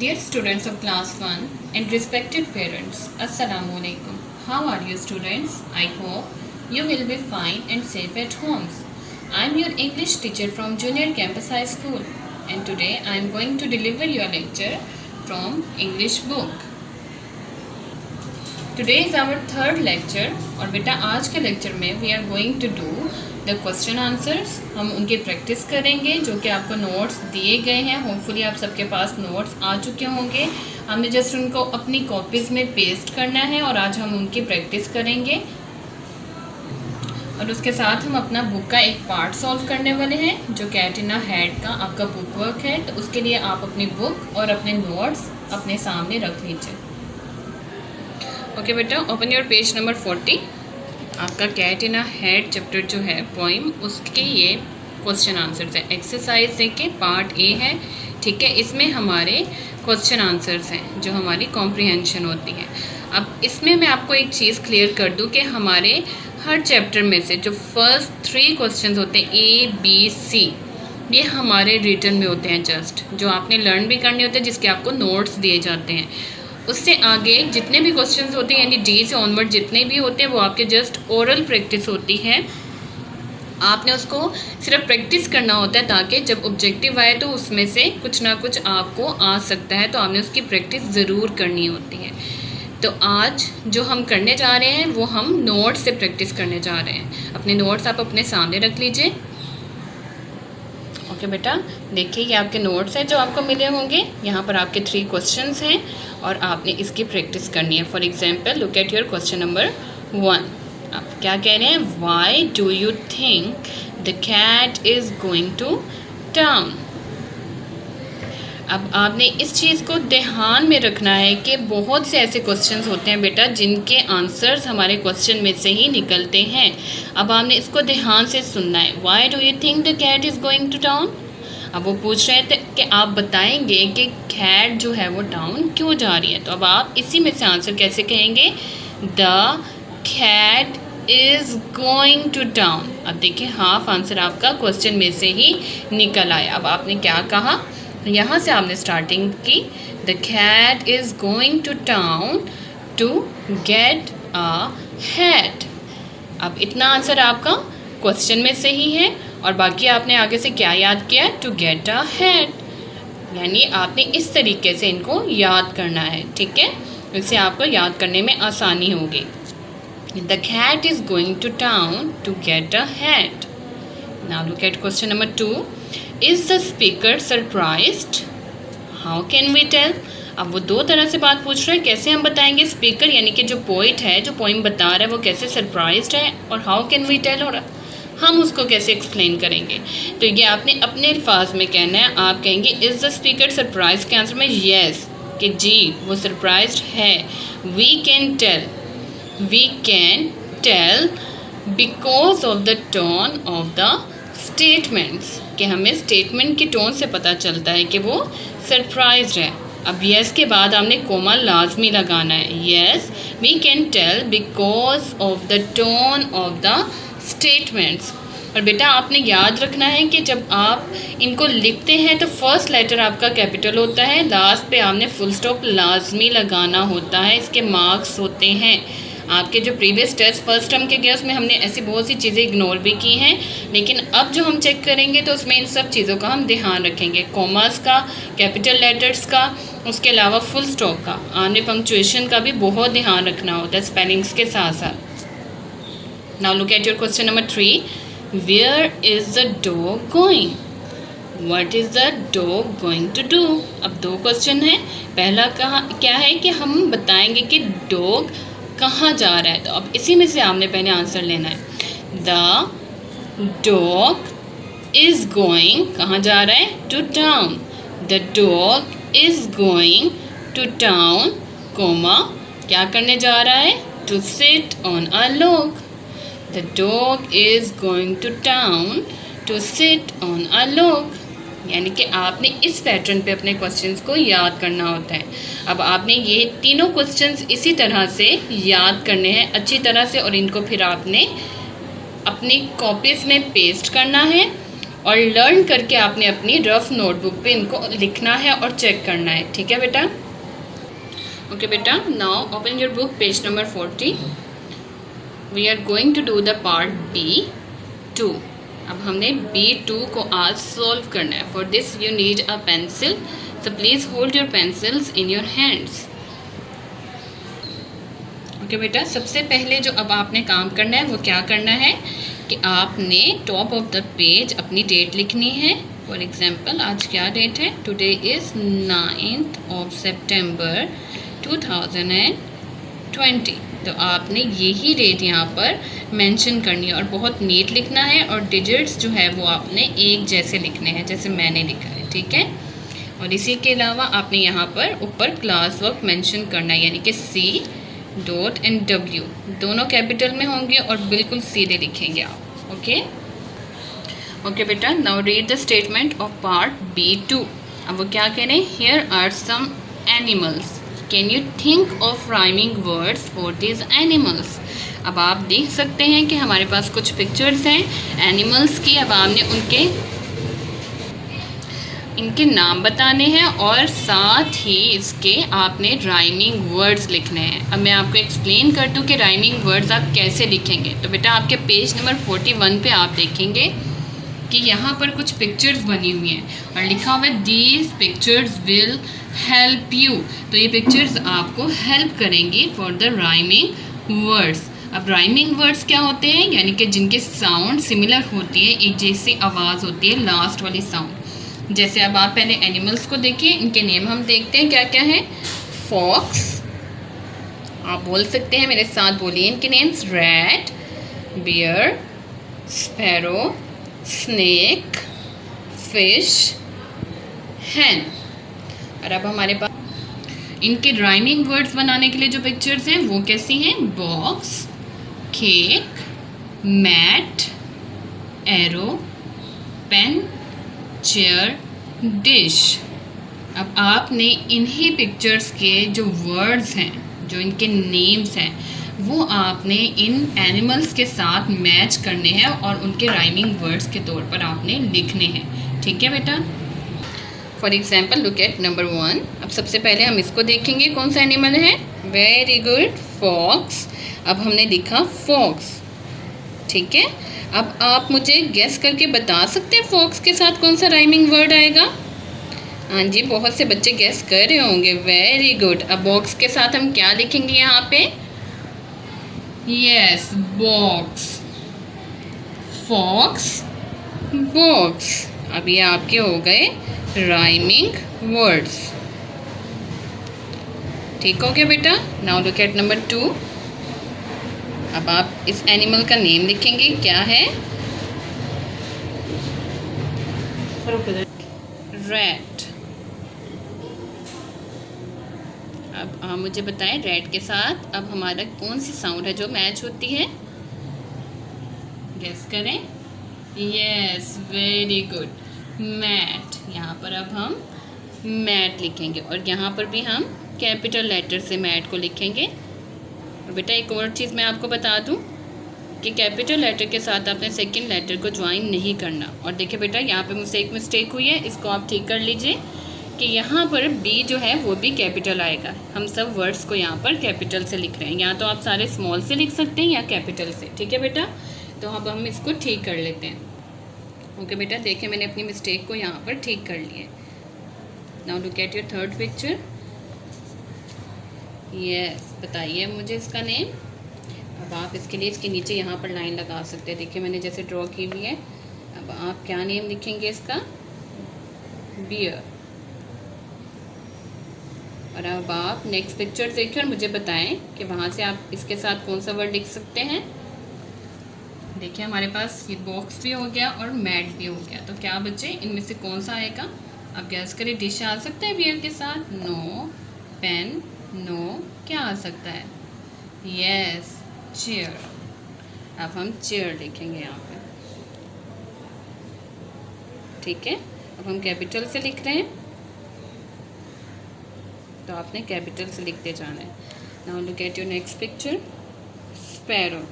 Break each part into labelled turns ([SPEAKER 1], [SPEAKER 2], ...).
[SPEAKER 1] Dear students of class 1 and respected parents, Assalamu alaikum. How are you students? I hope you will be fine and safe at homes. I am your English teacher from Junior Campus High School and today I am going to deliver your lecture from English book. Today is our third lecture और बेटा आज के lecture में we are going to do the question answers. हम उनकी practice करेंगे जो कि आपको नोट्स दिए गए हैं. होपफुली आप सबके पास नोट्स आ चुके होंगे. हमने जस्ट उनको अपनी कॉपीज़ में पेस्ट करना है और आज हम उनकी प्रैक्टिस करेंगे. और उसके साथ हम अपना बुक का एक पार्ट सॉल्व करने वाले हैं जो कैट इन अ हैट का आपका बुक वर्क है. तो उसके लिए आप अपनी बुक और अपने नोट्स अपने सामने रख लीजिए. ओके बेटा, ओपन योर पेज नंबर 40. आपका cat in a hat chapter जो है पोइम, उसके ये क्वेश्चन आंसर्स हैं. एक्सरसाइज के पार्ट ए है, ठीक है. इसमें हमारे क्वेश्चन आंसर्स हैं जो हमारी कॉम्प्रिहेंशन होती है. अब इसमें मैं आपको एक चीज़ क्लियर कर दूं कि हमारे हर चैप्टर में से जो फर्स्ट 3 क्वेश्चंस होते हैं ए बी सी, ये हमारे रिटन में होते हैं, जस्ट जो आपने लर्न भी करने होते हैं, जिसके आपको नोट्स दिए जाते हैं. उससे आगे जितने भी क्वेश्चंस होते हैं यानी डी से ऑनवर्ड जितने भी होते हैं वो आपके जस्ट ओरल प्रैक्टिस होती है. आपने उसको सिर्फ प्रैक्टिस करना होता है ताकि जब ऑब्जेक्टिव आए तो उसमें से कुछ ना कुछ आपको आ सकता है. तो आपने उसकी प्रैक्टिस ज़रूर करनी होती है. तो आज जो हम करने जा रहे हैं वो हम नोट्स से प्रैक्टिस करने जा रहे हैं. अपने नोट्स आप अपने सामने रख लीजिए. ओके बेटा, देखिए ये आपके नोट्स हैं जो आपको मिले होंगे. यहाँ पर आपके 3 क्वेश्चंस हैं और आपने इसकी प्रैक्टिस करनी है. For example look at your question number 1. आप क्या कह रहे हैं? Why do you think the cat is going to town. अब आपने इस चीज़ को ध्यान में रखना है कि बहुत से ऐसे क्वेश्चंस होते हैं बेटा जिनके आंसर्स हमारे क्वेश्चन में से ही निकलते हैं. अब आपने इसको ध्यान से सुनना है. Why do you think the cat is going to town. अब वो पूछ रहे थे कि आप बताएंगे कि कैट जो है वो टाउन क्यों जा रही है. तो अब आप इसी में से आंसर कैसे कहेंगे? The cat is going to town. अब देखिए हाफ आंसर आपका क्वेश्चन में से ही निकल आया. अब आपने क्या कहा? यहाँ से आपने स्टार्टिंग की. The cat is going to town to get a hat. अब इतना आंसर आपका क्वेश्चन में से ही है और बाकी आपने आगे से क्या याद किया? To get a hat. यानी आपने इस तरीके से इनको याद करना है, ठीक है. इससे आपको याद करने में आसानी होगी. The cat is going to town to get a hat. Now look at question number 2. Is the speaker surprised? How can we tell? अब वो 2 तरह से बात पूछ रहे हैं. कैसे हम बताएंगे? स्पीकर यानी कि जो पोइट है, जो पोइम बता रहा है, वो कैसे सरप्राइज्ड है, और हाउ कैन वी टेल, और हम उसको कैसे एक्सप्लेन करेंगे. तो ये आपने अपने अल्फाज में कहना है. आप कहेंगे इज़ द स्पीकर सरप्राइज के आंसर में येस, कि जी वो सरप्राइज्ड है. We can tell because of the tone of the statements, कि हमें स्टेटमेंट की टोन से पता चलता है कि वो सरप्राइज्ड है. अब यस के बाद हमने कोमा लाजमी लगाना है. Yes we can tell because of the tone of the statements. और बेटा आपने याद रखना है कि जब आप इनको लिखते हैं तो फर्स्ट लेटर आपका कैपिटल होता है, लास्ट पे आपने फुल स्टॉप लाजमी लगाना होता है. इसके मार्क्स होते हैं. आपके जो प्रीवियस टेस्ट फर्स्ट टर्म के गए उसमें हमने ऐसी बहुत सी चीज़ें इग्नोर भी की हैं, लेकिन अब जो हम चेक करेंगे तो उसमें इन सब चीज़ों का हम ध्यान रखेंगे. कॉमास का, कैपिटल लेटर्स का, उसके अलावा फुल स्टॉप का, आने पंक्चुएशन का भी बहुत ध्यान रखना होता है स्पेलिंग्स के साथ साथ. Now look at your question number 3. Where is the dog going. What is the dog going to do. अब 2 क्वेश्चन हैं. पहला क्या है कि हम बताएंगे कि डॉग कहाँ जा रहा है. तो अब इसी में से आपने पहले आंसर लेना है. द डॉग इज़ गोइंग, कहाँ जा रहा है? To town. The dog is going to town, comma क्या करने जा रहा है? To sit on a log. The dog is going to town to sit on a log. यानी कि आपने इस पैटर्न पे अपने क्वेश्चंस को याद करना होता है. अब आपने ये तीनों क्वेश्चंस इसी तरह से याद करने हैं अच्छी तरह से, और इनको फिर आपने अपनी कॉपीज़ में पेस्ट करना है और लर्न करके आपने अपनी रफ नोटबुक पे इनको लिखना है और चेक करना है। ठीक है बेटा? ओके बेटा, now open your book, page number 40। We are going to do the part B2। अब हमने B2 को आज सॉल्व करना है। For this you need a pencil, so please hold your pencils in your hands. Okay बेटा, सबसे पहले जो अब आपने काम करना है वो क्या करना है कि आपने टॉप ऑफ द पेज अपनी डेट लिखनी है। फॉर एग्जाम्पल आज क्या डेट है? Today is 9th of September 2020। तो आपने यही डेट यहाँ पर मेंशन करनी है और बहुत नीट लिखना है, और डिजिट्स जो है वो आपने एक जैसे लिखने हैं जैसे मैंने लिखा है। ठीक है? और इसी के अलावा आपने यहाँ पर ऊपर क्लास वर्क मेंशन करना है, यानी कि C डॉट एंड W दोनों कैपिटल में होंगे और बिल्कुल सीधे लिखेंगे आप। ओके ओके बेटा, now read the statement of part B2। अब वो क्या कह रहे हैं? Here are some animals, can you think of rhyming words for this animals. अब आप देख सकते हैं कि हमारे पास कुछ पिक्चर्स हैं एनिमल्स की। अब आपने इनके नाम बताने हैं और साथ ही इसके आपने राइमिंग वर्ड्स लिखने हैं। अब मैं आपको एक्सप्लेन कर दूं कि राइमिंग वर्ड्स आप कैसे लिखेंगे। तो बेटा आपके पेज नंबर 41 पे आप देखेंगे कि यहाँ पर कुछ पिक्चर्स बनी हुई हैं और लिखा हुआ है these pictures will help you. तो ये पिक्चर्स आपको हेल्प करेंगी फॉर द राइमिंग वर्ड्स। अब राइमिंग वर्ड्स क्या होते हैं? यानी कि जिनके साउंड सिमिलर होती है, एक जैसी आवाज़ होती है, लास्ट वाली साउंड। जैसे अब आप पहले एनिमल्स को देखिए, इनके नेम हम देखते हैं क्या क्या हैं। फॉक्स, आप बोल सकते हैं मेरे साथ, बोलिए इनके names. Rat, bear, sparrow, snake, fish, hen. और अब हमारे पास इनके राइमिंग वर्ड्स बनाने के लिए जो पिक्चर्स हैं वो कैसी हैं? Box, cake, mat, arrow, pen, chair, dish. अब आपने इन्हीं पिक्चर्स के जो वर्ड्स हैं, जो इनके नेम्स हैं, वो आपने इन एनिमल्स के साथ मैच करने हैं और उनके राइमिंग वर्ड्स के तौर पर आपने लिखने हैं। ठीक है बेटा? For example look at number 1। अब सबसे पहले हम इसको देखेंगे कौन सा एनिमल है। Very good, fox. अब हमने लिखा फॉक्स। ठीक है? अब आप मुझे गेस करके बता सकते हैं फॉक्स के साथ कौन सा राइमिंग वर्ड आएगा? हाँ जी, बहुत से बच्चे गेस कर रहे होंगे। Very good. अब बॉक्स के साथ हम क्या लिखेंगे यहाँ पे? Yes, box. Fox, box. अब ये आपके हो गए राइमिंग वर्ड्स। ठीक हो गया बेटा? Now look eight number 2। अब आप इस एनिमल का नेम लिखेंगे, क्या है? रैट। अब आप मुझे बताएं रैट के साथ अब हमारा कौन सी साउंड है जो मैच होती है? गेस करें। Yes, very good, mat. यहाँ पर अब हम मैट लिखेंगे और यहाँ पर भी हम कैपिटल लेटर से मैट को लिखेंगे। और बेटा एक और चीज़ मैं आपको बता दूं कि कैपिटल लेटर के साथ आपने सेकंड लेटर को ज्वाइन नहीं करना। और देखिए बेटा यहाँ पे मुझसे एक मिस्टेक हुई है, इसको आप ठीक कर लीजिए कि यहाँ पर बी जो है वो भी कैपिटल आएगा। हम सब वर्ड्स को यहाँ पर कैपिटल से लिख रहे हैं, या तो आप सारे स्मॉल से लिख सकते हैं या कैपिटल से। ठीक है बेटा? तो अब हम इसको ठीक कर लेते हैं। ओके बेटा, देखिए मैंने अपनी मिस्टेक को यहाँ पर ठीक कर लिया। Now look at your third picture. Yes, बताइए मुझे इसका नेम। अब आप इसके लिए इसके नीचे यहाँ पर लाइन लगा सकते हैं। देखिए मैंने जैसे ड्रॉ की हुई है। अब आप क्या नेम लिखेंगे इसका? बियर। और अब आप नेक्स्ट पिक्चर देखिए और मुझे बताएं कि वहाँ से आप इसके साथ कौन सा वर्ड लिख सकते हैं। देखिए हमारे पास ये बॉक्स भी हो गया और मैट भी हो गया। तो क्या बच्चे इनमें से कौन सा आएगा? आप गैस करें। डिश आ सकता है बियर के साथ? नो। पेन? नो। क्या आ सकता है? Yes, chair. अब हम चेयर लिखेंगे यहाँ पे। ठीक है? अब हम कैपिटल से लिख रहे हैं, तो आपने कैपिटल से लिखते जाना है। Now look at your next picture. Sparrow.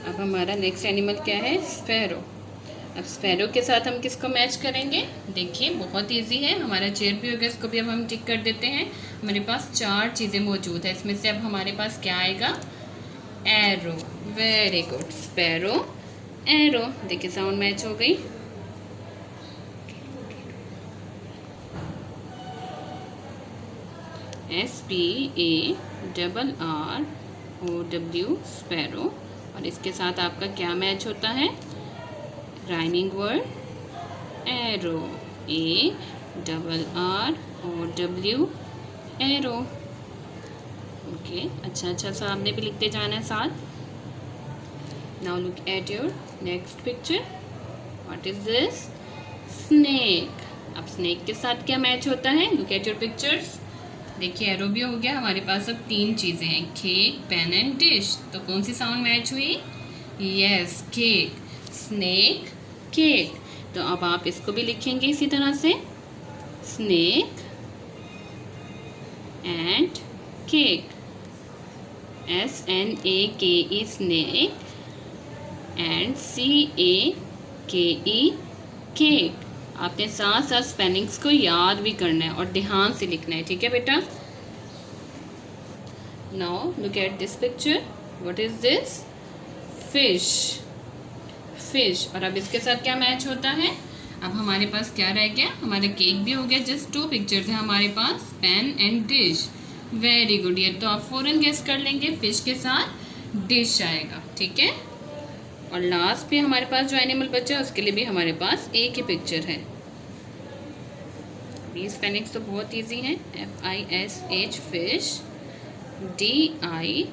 [SPEAKER 1] अब हमारा नेक्स्ट एनिमल क्या है? स्पैरो। अब स्पैरो के साथ हम किसको मैच करेंगे? देखिए बहुत इजी है, हमारा चेयर भी हो गया, इसको भी अब हम टिक कर देते हैं। हमारे पास 4 चीज़ें मौजूद है, इसमें से अब हमारे पास क्या आएगा? Arrow. Very good, sparrow arrow. देखिए साउंड मैच हो गई। SPARROW sparrow. और इसके साथ आपका क्या मैच होता है? Rhyming word arrow. ARROW arrow. Okay, अच्छा सा आपने भी लिखते जाना है साथ। Now look at your next picture. What is this? Snake. अब स्नेक के साथ क्या मैच होता है? Look at your pictures. देखिए एरो भी हो गया, हमारे पास अब 3 चीज़ें हैं, केक, पेन एंड डिश। तो कौन सी साउंड मैच हुई? Yes, cake. Snake, cake. तो अब आप इसको भी लिखेंगे इसी तरह से, snake and cake. SNAKE snake and CAKE cake. आपने साथ साथ स्पेलिंग्स को याद भी करना है और ध्यान से लिखना है, ठीक है बेटा? Now look at this picture. What is this? Fish. Fish. और अब इसके साथ क्या मैच होता है? अब हमारे पास क्या रह गया? हमारा केक भी हो गया, जस्ट 2 पिक्चर्स हैं हमारे पास, pen and dish. Very good, ये तो आप फौरन गेस कर लेंगे, फिश के साथ डिश आएगा, ठीक है? और लास्ट पे हमारे पास जो एनिमल बचा है उसके लिए भी हमारे पास एक ही पिक्चर है। ये स्पेलिंग्स तो बहुत इजी हैं, FISH फिश, DISH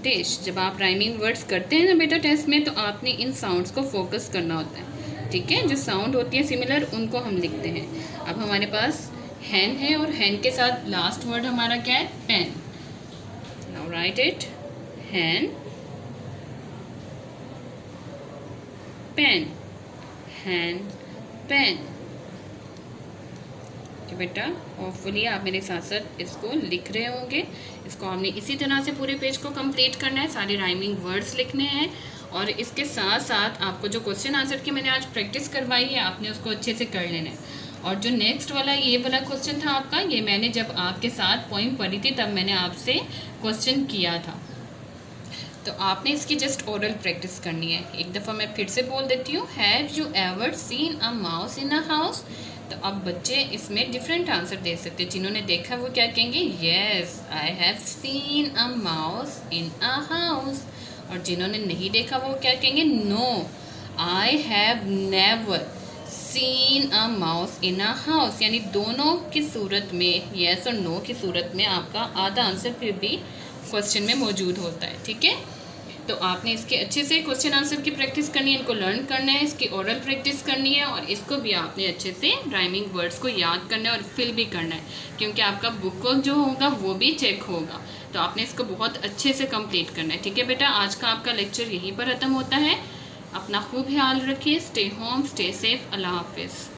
[SPEAKER 1] डिश। जब आप राइमिंग वर्ड्स करते हैं ना बेटा टेस्ट में, तो आपने इन साउंड्स को फोकस करना होता है, ठीक है? जो साउंड होती है सिमिलर उनको हम लिखते हैं। अब हमारे पास हैन है और हैन के साथ लास्ट वर्ड हमारा क्या है? Pen. Now write it, hen, pen, hen, pen. तो बेटा होपफुली आप मेरे साथ साथ इसको लिख रहे होंगे। इसको हमने इसी तरह से पूरे पेज को कंप्लीट करना है, सारे राइमिंग वर्ड्स लिखने हैं। और इसके साथ साथ आपको जो क्वेश्चन आंसर की मैंने आज प्रैक्टिस करवाई है, आपने उसको अच्छे से कर लेना है। और जो नेक्स्ट वाला ये वाला क्वेश्चन था आपका, ये मैंने जब आपके साथ पोइम पढ़ी थी तब मैंने आपसे क्वेश्चन किया था। तो आपने इसकी जस्ट ओरल प्रैक्टिस करनी है। एक दफ़ा मैं फिर से बोल देती हूँ, have you ever seen a mouse in a house? तो अब बच्चे इसमें डिफरेंट आंसर दे सकते हैं। जिन्होंने देखा वो क्या कहेंगे? Yes, I have seen a mouse in a house. और जिन्होंने नहीं देखा वो क्या कहेंगे? No, I have never seen a mouse in a house. यानी दोनों की सूरत में, येस और नो की सूरत में आपका आधा आंसर फिर भी क्वेश्चन में मौजूद होता है, ठीक है? तो आपने इसके अच्छे से क्वेश्चन आंसर की प्रैक्टिस करनी है, इनको लर्न करना है, इसकी ओरल प्रैक्टिस करनी है, और इसको भी आपने अच्छे से राइमिंग वर्ड्स को याद करना है और फिल भी करना है, क्योंकि आपका बुक वर्क जो होगा वो भी चेक होगा। तो आपने इसको बहुत अच्छे से कंप्लीट करना है, ठीक है बेटा? आज का आपका लेक्चर यहीं पर ख़त्म होता है। अपना खूब ख्याल रखिए। Stay home, stay safe. Allah हाफिज़।